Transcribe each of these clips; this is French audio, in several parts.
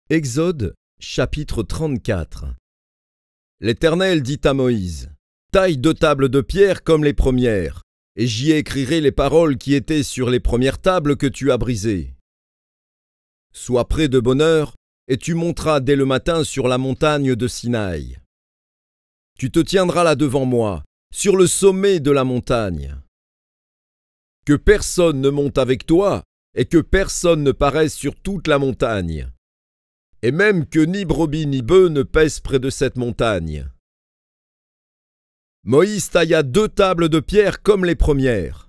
Exode, chapitre 34. L'Éternel dit à Moïse: taille 2 tables de pierre comme les premières, et j'y écrirai les paroles qui étaient sur les premières tables que tu as brisées. Sois prêt de bonne heure, et tu monteras dès le matin sur la montagne de Sinaï. Tu te tiendras là devant moi, sur le sommet de la montagne. Que personne ne monte avec toi, et que personne ne paraisse sur toute la montagne. Et même que ni brebis ni bœufs ne pèsent près de cette montagne. Moïse tailla 2 tables de pierre comme les premières.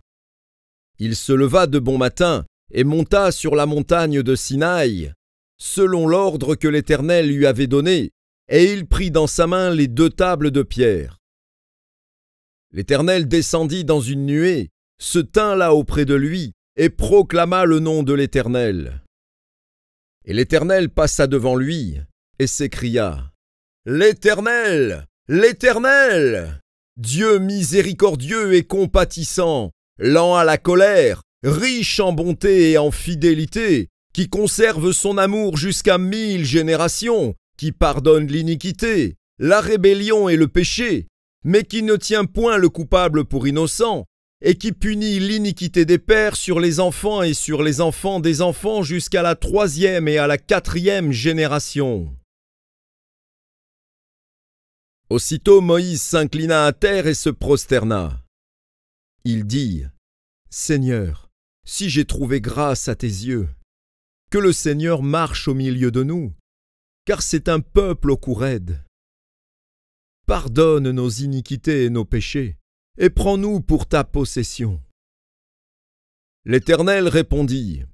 Il se leva de bon matin et monta sur la montagne de Sinaï, selon l'ordre que l'Éternel lui avait donné, et il prit dans sa main les 2 tables de pierre. L'Éternel descendit dans une nuée, se tint là auprès de lui, et proclama le nom de l'Éternel. Et l'Éternel passa devant lui, et s'écria: L'Éternel, l'Éternel, Dieu miséricordieux et compatissant, lent à la colère, riche en bonté et en fidélité, qui conserve son amour jusqu'à 1000 générations, qui pardonne l'iniquité, la rébellion et le péché, mais qui ne tient point le coupable pour innocent, et qui punit l'iniquité des pères sur les enfants et sur les enfants des enfants jusqu'à la 3e et à la 4e génération. Aussitôt Moïse s'inclina à terre et se prosterna. Il dit: Seigneur, si j'ai trouvé grâce à tes yeux, que le Seigneur marche au milieu de nous, car c'est un peuple au cou raide. Pardonne nos iniquités et nos péchés, et prends-nous pour ta possession. L'Éternel répondit: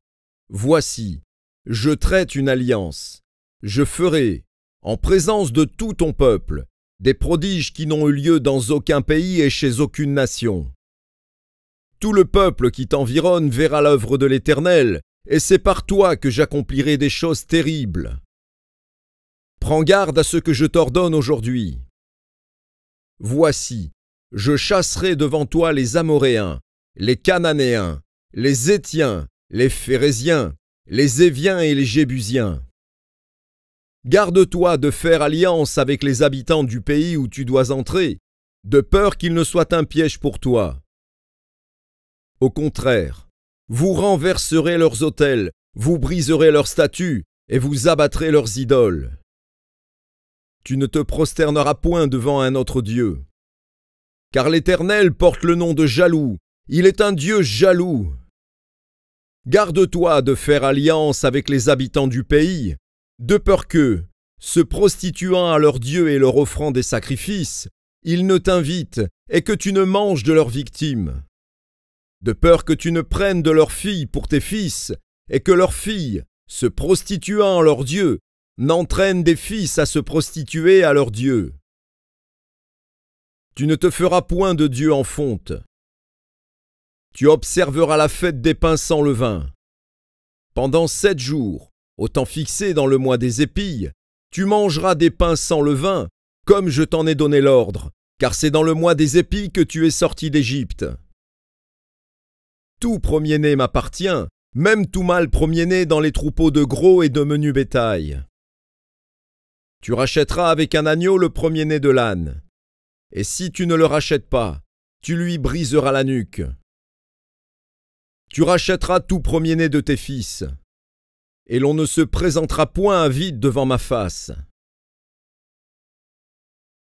Voici, je traite une alliance. Je ferai, en présence de tout ton peuple, des prodiges qui n'ont eu lieu dans aucun pays et chez aucune nation. Tout le peuple qui t'environne verra l'œuvre de l'Éternel, et c'est par toi que j'accomplirai des choses terribles. Prends garde à ce que je t'ordonne aujourd'hui. Voici, je chasserai devant toi les Amoréens, les Cananéens, les Hétiens, les Phéréziens, les Éviens et les Jébusiens. Garde-toi de faire alliance avec les habitants du pays où tu dois entrer, de peur qu'il ne soit un piège pour toi. Au contraire, vous renverserez leurs autels, vous briserez leurs statues, et vous abattrez leurs idoles. Tu ne te prosterneras point devant un autre Dieu. Car l'Éternel porte le nom de jaloux, il est un Dieu jaloux. Garde-toi de faire alliance avec les habitants du pays, de peur que, se prostituant à leurs dieux et leur offrant des sacrifices, ils ne t'invitent et que tu ne manges de leurs victimes. De peur que tu ne prennes de leurs filles pour tes fils, et que leurs filles, se prostituant à leurs dieux, n'entraînent des fils à se prostituer à leurs dieux. Tu ne te feras point de Dieu en fonte. Tu observeras la fête des pains sans levain. Pendant 7 jours, au temps fixé dans le mois des épilles, tu mangeras des pains sans levain, comme je t'en ai donné l'ordre, car c'est dans le mois des épilles que tu es sorti d'Égypte. Tout premier-né m'appartient, même tout mâle premier-né dans les troupeaux de gros et de menu bétail. Tu rachèteras avec un agneau le premier-né de l'âne. Et si tu ne le rachètes pas, tu lui briseras la nuque. Tu rachèteras tout premier-né de tes fils, et l'on ne se présentera point à vide devant ma face.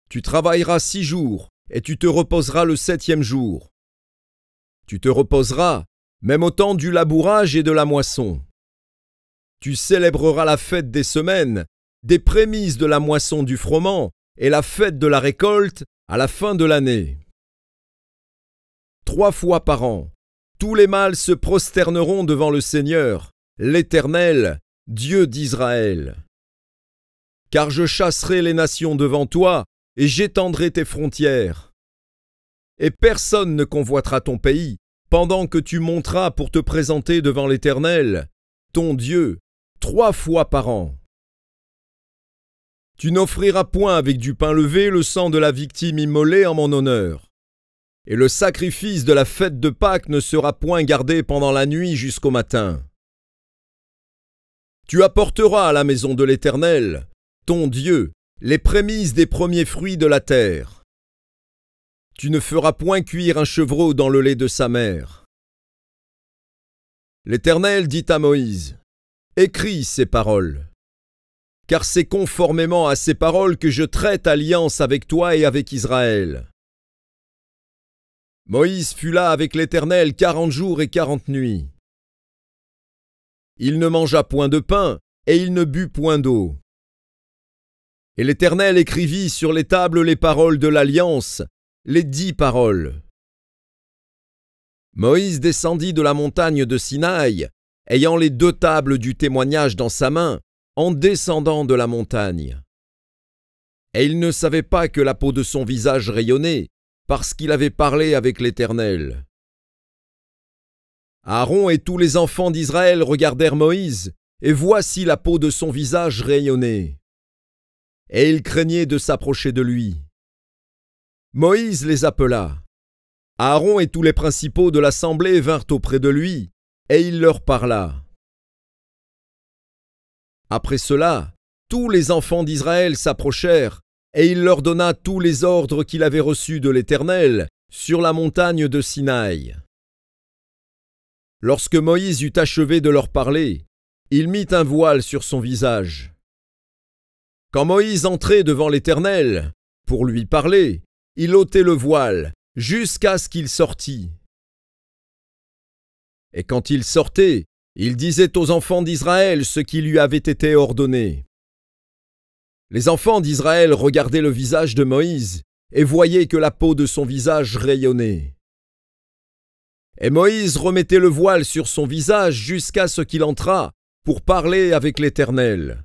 Tu travailleras 6 jours, et tu te reposeras le 7e jour. Tu te reposeras, même au temps du labourage et de la moisson. Tu célébreras la fête des semaines, des prémices de la moisson du froment, et la fête de la récolte, à la fin de l'année. 3 fois par an, tous les mâles se prosterneront devant le Seigneur, l'Éternel, Dieu d'Israël. Car je chasserai les nations devant toi, et j'étendrai tes frontières. Et personne ne convoitera ton pays, pendant que tu monteras pour te présenter devant l'Éternel, ton Dieu, 3 fois par an. Tu n'offriras point avec du pain levé le sang de la victime immolée en mon honneur. Et le sacrifice de la fête de Pâques ne sera point gardé pendant la nuit jusqu'au matin. Tu apporteras à la maison de l'Éternel, ton Dieu, les prémices des premiers fruits de la terre. Tu ne feras point cuire un chevreau dans le lait de sa mère. L'Éternel dit à Moïse, « Écris ces paroles, car c'est conformément à ces paroles que je traite alliance avec toi et avec Israël. » Moïse fut là avec l'Éternel 40 jours et 40 nuits. Il ne mangea point de pain, et il ne but point d'eau. Et l'Éternel écrivit sur les tables les paroles de l'Alliance, les 10 paroles. Moïse descendit de la montagne de Sinaï, ayant les 2 tables du témoignage dans sa main, en descendant de la montagne. Et il ne savait pas que la peau de son visage rayonnait, parce qu'il avait parlé avec l'Éternel. Aaron et tous les enfants d'Israël regardèrent Moïse, et voici la peau de son visage rayonnait. Et ils craignaient de s'approcher de lui. Moïse les appela. Aaron et tous les principaux de l'assemblée vinrent auprès de lui, et il leur parla. Après cela, tous les enfants d'Israël s'approchèrent, et il leur donna tous les ordres qu'il avait reçus de l'Éternel sur la montagne de Sinaï. Lorsque Moïse eut achevé de leur parler, il mit un voile sur son visage. Quand Moïse entrait devant l'Éternel, pour lui parler, il ôtait le voile, jusqu'à ce qu'il sortît. Et quand il sortait, il disait aux enfants d'Israël ce qui lui avait été ordonné. Les enfants d'Israël regardaient le visage de Moïse et voyaient que la peau de son visage rayonnait. Et Moïse remettait le voile sur son visage jusqu'à ce qu'il entrât pour parler avec l'Éternel.